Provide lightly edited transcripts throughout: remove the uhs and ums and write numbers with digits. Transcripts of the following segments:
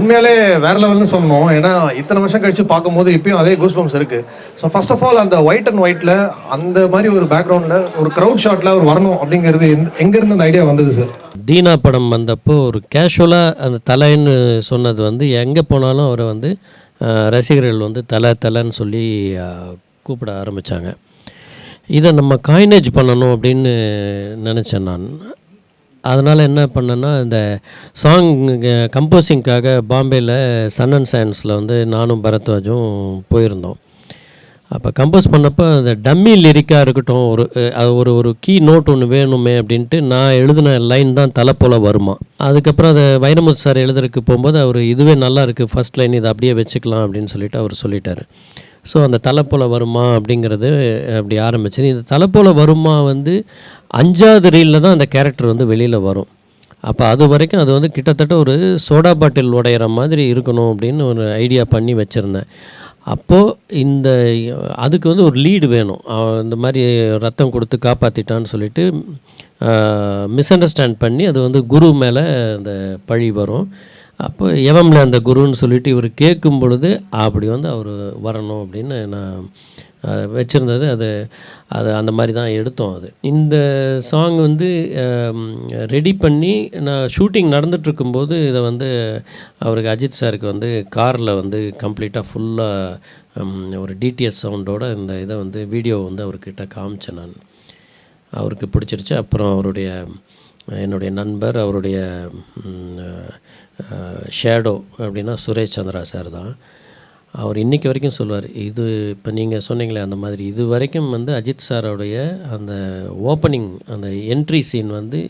உண்மையாலே வேற லெவல்னு சொல்லணும். ஏன்னா இத்தனை வருஷம் கழிச்சு பார்க்கும்போது இப்பயும் அதே கூஸ் பம்ப்ஸ் இருக்கு. ஸோ ஃபர்ஸ்ட் ஆஃப் ஆல் அந்த ஒயிட் அண்ட் ஒயிட்ல அந்த மாதிரி ஒரு பேக்ரவுண்டில் ஒரு க்ரௌட் ஷாட்டில் ஒரு வரணும் அப்படிங்கிறது எங்கேருந்து அந்த ஐடியா வந்தது சார்? தீனா படம் வந்தப்போ ஒரு கேஷுவலாக அந்த தலைன்னு சொன்னது வந்து எங்கே போனாலும் அவரை வந்து ரசிகர்கள் வந்து தலைன்னு சொல்லி கூப்பிட ஆரம்பித்தாங்க. இதை நம்ம காயினேஜ் பண்ணணும் அப்படின்னு நினச்சேன் நான். அதனால் என்ன பண்ணேன்னா, இந்த சாங் கம்போசிங்க்காக பாம்பேயில் சன் அண்ட் சயின்ஸில் வந்து நானும் பரத்வாஜும் போயிருந்தோம். அப்போ கம்போஸ் பண்ணப்போ அந்த டம்மி லிரிக்காக இருக்கட்டும், ஒரு கீ நோட் ஒன்று வேணுமே அப்படின்ட்டு நான் எழுதின லைன் தான் தலை போல் வருமா. அதுக்கப்புறம் அதை வைரமுத்து சார் எழுதுறதுக்கு போகும்போது அவர் இதுவே நல்லா இருக்குது, ஃபஸ்ட் லைன் இதை அப்படியே வச்சுக்கலாம் அப்படின்னு சொல்லிட்டு அவர் சொல்லிட்டார். ஸோ அந்த தலை போல் வருமா அப்படிங்கிறது அப்படி ஆரம்பிச்சது. இந்த தலை போல் வருமா வந்து 5வது ரீலில் தான் அந்த கேரக்டர் வந்து வெளியில் வரும். அப்போ அது வரைக்கும் அது வந்து கிட்டத்தட்ட ஒரு சோடா பாட்டில் உடையிற மாதிரி இருக்கணும் அப்படின்னு ஒரு ஐடியா பண்ணி வச்சுருந்தேன். அப்போது அதுக்கு வந்து ஒரு லீடு வேணும். இந்த மாதிரி ரத்தம் கொடுத்து காப்பாற்றிட்டான்னு சொல்லிட்டு மிஸ் அண்டர்ஸ்டாண்ட் பண்ணி அது வந்து குரு மேலே அந்த பழி வரும். அப்போ எவம்ல அந்த குருன்னு சொல்லிட்டு இவர் கேட்கும் பொழுது அப்படி வந்து அவர் வரணும் அப்படின்னு நான் வச்சுருந்தது. அது அந்த மாதிரி தான் எடுத்தோம். இந்த சாங் வந்து ரெடி பண்ணி நான் ஷூட்டிங் நடந்துகிட்ருக்கும்போது இதை வந்து அவருக்கு அஜித் சாருக்கு வந்து காரில் வந்து கம்ப்ளீட்டாக ஃபுல்லாக ஒரு டிடிஎஸ் சவுண்டோட இந்த இதை வந்து வீடியோ வந்து அவர்கிட்ட காமிச்சேன் நான். அவருக்கு பிடிச்சிருச்சு. அப்புறம் என்னுடைய நண்பர், அவருடைய ஷேடோ அப்படின்னா சுரேஷ் சந்திரா சார் தான். அவர் இன்றைக்கி வரைக்கும் சொல்லுவார், இது இப்போ நீங்கள் சொன்னீங்களே அந்த மாதிரி இது வரைக்கும் வந்து அஜித் சாரோடைய அந்த ஓப்பனிங் அந்த என்ட்ரி சீன் வந்து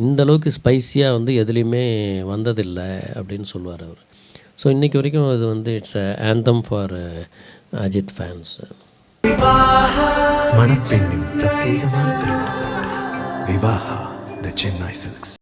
இந்தளவுக்கு ஸ்பைஸியாக வந்து எதுலேயுமே வந்ததில்லை அப்படின்னு சொல்லுவார் அவர். ஸோ இன்றைக்கி வரைக்கும் அது வந்து it's anthem for Ajith fans. மணப்பெண்ணின் பிரத்யேகமான திருமணம் விவாஹா தி சென்னை சில்க்ஸ்.